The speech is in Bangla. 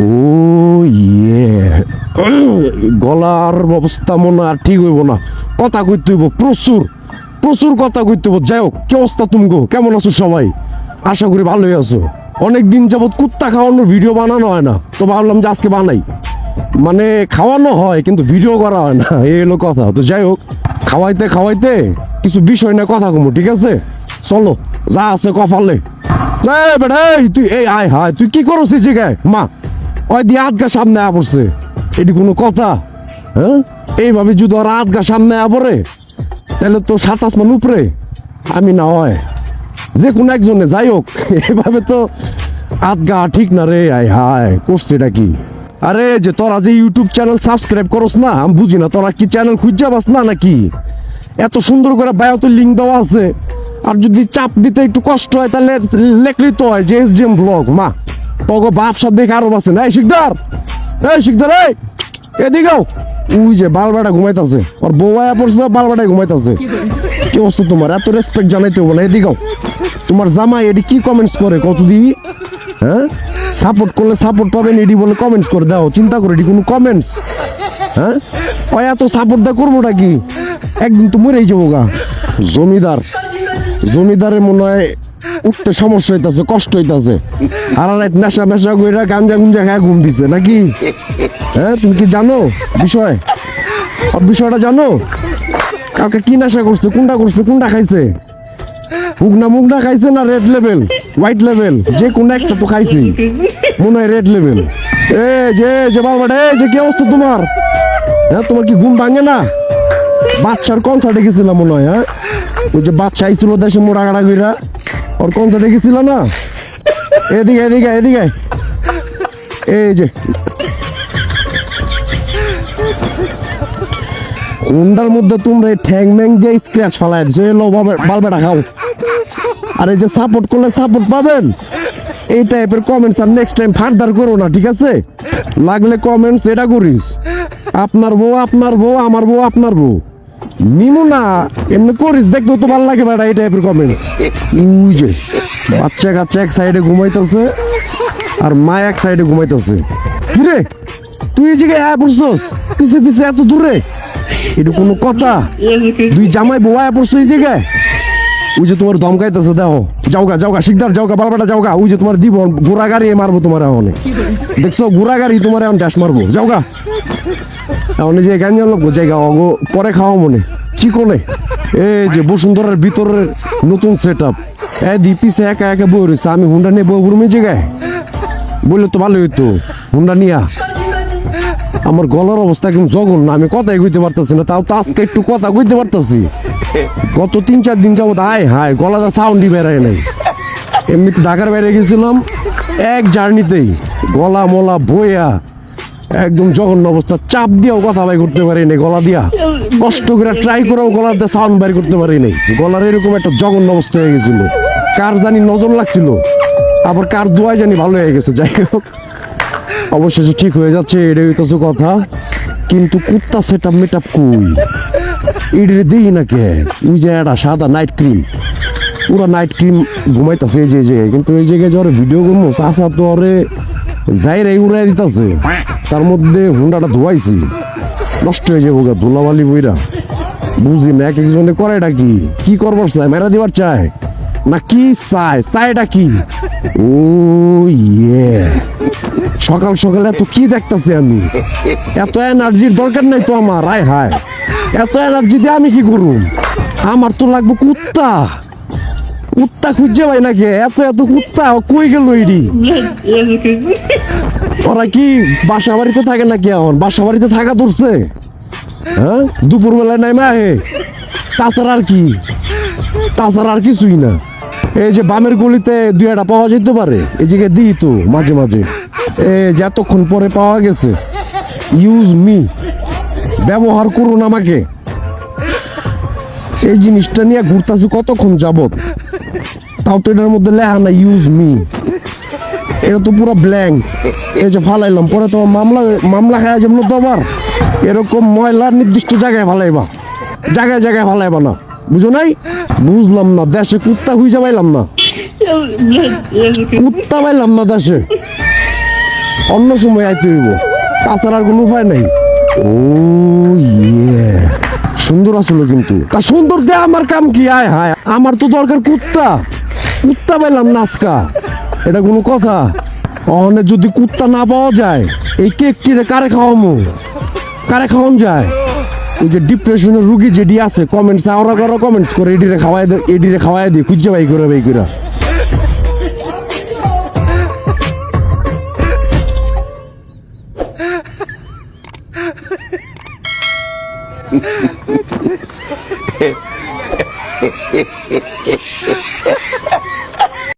ও ইয়ে, গলার অবস্থা মনে আর ঠিক হইব না, কথা কইতে হইব প্রচুর প্রচুর কথা কইতে হইব। যাই হোক, কি অবস্থা তুমি গো, কেমন আছো সবাই? আশা করি ভালোই আছো। অনেকদিন যাবত কুত্তা খাওয়ানোর ভিডিও বানানো হয় না, তো ভাবলাম যে আজকে বানাই। মানে খাওয়ানো হয় কিন্তু ভিডিও করা হয় না, এই হলো কথা। তো যাই হোক, খাওয়াইতে খাওয়াইতে কিছু বিষয় না কথা কমু, ঠিক আছে? চলো যা আছে কপালে। তুই এই আয় হায়, তুই কি করছিস জায়গায়? মা ওই দিয়ে আধগা সামনে পড়ছে, এটি কোনো কথা? হ্যাঁ, এইভাবে যদি ওরা আধগা সামনে পড়ে তাহলে তো 27 মান উপরে আমি না হয় যে কোনো একজনে। যাই হোক, এভাবে তো আধগা ঠিক না রে। আয় হায়, করছে এটা কি? আরে যে তোরা যে ইউটিউব চ্যানেল সাবস্ক্রাইব করস না, আমি বুঝি না তোরা কি চ্যানেল খুঁজে পাস না নাকি? এত সুন্দর করে বায়োতে লিঙ্ক দেওয়া আছে, আর যদি চাপ দিতে একটু কষ্ট হয় তাহলে লেখলেই তো হয় যে SDM ব্লগ। মা তগো বাপ সব দেখে আরো বাসে না। এই শিকদার, এই এদিকেও। ওই যে বালবাটা ঘুমাইতেছে, ওর বউ আয়া পড়ছে, বালবাটাই ঘুমাইতেছে। কি অবস্থা তোমার? এত রেসপেক্ট জানাইতে হবে না। এদিকেও তোমার জামাই এটি কি কমেন্টস করে কত দি? হ্যাঁ, সাপোর্ট করলে সাপোর্ট পাবেন এডি বলে কমেন্টস করে দাও। চিন্তা করে এটি কোনো কমেন্টস? হ্যাঁ, ওই এত সাপোর্ট দা করবোটা কি? একদিন তো মরেই যাবো গা। জমিদারের মনে হয় উঠতে সমস্যা হইতাছে, কষ্ট হইতাছে। আর রাত নেশা মেশা কইরা গাঞ্জা গুঞ্জা খায় ঘুম দিছে নাকি? হ্যাঁ, তুমি কি জানো বিষয়টা জানো? কাউকে কি নেশা করছে, কোনটা খাইছে? মুগনা খাইছে না রেড লেভেল, হোয়াইট লেভেল? যে কোনো একটা তো খাইছে, মনে হয় রেড লেভেল। যে বাবা, যে কি অবস্থা তোমার? হ্যাঁ, তোমার কি ঘুম ভাঙে না? বাচ্চার কনসার্টে গেছিলাম মনে হয়। হ্যাঁ, ওই যে বাচ্চা আইছিল দেশে মোড়া গাড়া কইরা, ওর কনসার্টে গেছিল না? এদিকে এই যে হুন্ডার মধ্যে তোমরা ঠ্যাং ম্যাং দিয়ে স্ক্র্যাচ ফালায় যে লো বালবেটা খাও। আর এই যে সাপোর্ট করলে সাপোর্ট পাবেন, এই টাইপের কমেন্টস আর নেক্সট টাইম ফার্দার করো না, ঠিক আছে? লাগলে কমেন্টস এটা করিস, আপনার বউ আমার বউ আপনার বউ নিমু না, এমনি করিস দেখতে তো ভালো লাগে বেটা। এই টাইপের কমেন্টস। ওই যে বাচ্চা কাচ্চা এক সাইডে ঘুমাইতেছে আর মা এক সাইডে ঘুমাইতেছে। কিরে তুই এই জায়গায় আয়া পড়ছস পিছে এত দূরে? এটা কোনো কথা? দুই জামাই বউ আয়া পড়ছো এই জায়গায়? ওই যে তোমার ধমকাইতেছে, দেখো। যাওগা শিকদার, যাওগা বালবাটা যাওগা। ওই যে তোমার দিব ঘোড়া গাড়ি মারবো তোমার এখন, দেখছো? ঘোড়া গাড়ি তোমার এখন ড্যাশ মারবো, যাওগা। এখন যে গাঞ্জা লোক জায়গা অগো পরে খাওয়া মনে চিকনে। এই যে বসুন্ধরার ভিতরের নতুন সেট আপ, দি পিছে একা বই রয়েছে। আমি হুন্ডা নিয়ে বউ রুমে জায়গায় বললে তো ভালো হইতো, হুন্ডা নিয়া। আমার গলার অবস্থা একদম জঘন্য, আমি কথাই কইতে পারতেছি না। তাও তো আজকে একটু কথা কইতে পারতেছি। গত 3-4 দিন যাবো হায় গলাটা সাউন্ডই বেড়ায় নাই। এমনিতে ঢাকার বাইরে গেছিলাম, এক জার্নিতেই গলা মলা বইয়া একদম জঘন্য অবস্থা। চাপ দিয়েও কথা বাই করতে পারি নাই, গলা দিয়া কষ্ট করে ট্রাই করেও গলাতে সাউন্ড বাইর করতে পারি নাই। গলার এরকম একটা জঘন্য অবস্থা হয়ে গেছিল। কার জানি নজর লাগছিল, আবার কার দোয়াই জানি ভালো হয়ে গেছে। যাই হোক, অবশেষে ঠিক হয়ে যাচ্ছে, এটাই হইতেছে কথা। কিন্তু কুত্তা সেট আপ মেট আপ কই এটি দেখি না কে? ওই যে একটা সাদা নাইট ক্রিম, পুরা নাইট ক্রিম ঘুমাইতেছে এই যে। কিন্তু এই জায়গায় জ্বরে ভিডিও করবো, চাষা তো ওরে যাইরাই উড়াই দিতেছে। তার মধ্যে হুন্ডাটা ধোয়াইছি, নষ্ট হয়ে যাবো গা ধুলাবালি বইরা। বুঝি না এক একজনে করে এটা কি করবার চায়? মেরা দিবার চায় না কি চায়টা কি? ও ইয়ে, সকাল সকাল এত কি দেখতেছি আমি? এত এনার্জির দরকার নাই তো আমার। আয় হায়, এত এনার্জি দিয়ে আমি কি করুম? আমার তো লাগবে কুত্তা খুঁজছে ভাই নাকি? এত কুত্তা কই গেল এডি? ওরা কি বাসা বাড়িতে থাকে নাকি? এখন বাসা বাড়িতে থাকা ধরছে? হ্যাঁ, দুপুর বেলায় নাই মা হে, তাছাড়া আর কিছুই না। এই যে বামের গলিতে 2-1টা পাওয়া যেতে পারে, এই জায়গায় দিই তো মাঝে মাঝে। যে এতক্ষণ পরে পাওয়া গেছে। ইউজ মি, ব্যবহার করুন আমাকে। এই জিনিসটা নিয়ে ঘুরতেছি কতক্ষণ যাবত, তাও তো এটার মধ্যে লেখা না ইউজ মি। এটা তো পুরো ব্ল্যাঙ্ক। এই যে ফালাইলাম, পরে তোমার মামলা খাওয়া যেমন তো আবার এরকম ময়লা নির্দিষ্ট জায়গায় ফালাইবা, জায়গায় ফালাইবা না, বুঝো নাই? বুঝলাম না, দেশে কুত্তা খুঁজে পাইলাম না, দেশে অন্য সময় আইতে হইব, তাছাড়া আর কোনো উপায় নাই। ও ইয়ে, সুন্দর আসলো কিন্তু। তা সুন্দর দে আমার কাম কি? আয় হায়, আমার তো দরকার কুত্তা। কুত্তা পেলাম না আজকা, এটা কোনো কথা? অনে যদি কুত্তা না পাওয়া যায়, এই কেকটিরে কারে খাওয়ামো? কারে খাওয়ান যায়? ওই যে ডিপ্রেশনের রুগী যেটি আছে, কমেন্টস আওরা করা কমেন্টস করে এডিরে খাওয়াই দে, এডিরে খাওয়াই দে, খুঁজে বাই করে বাই করে।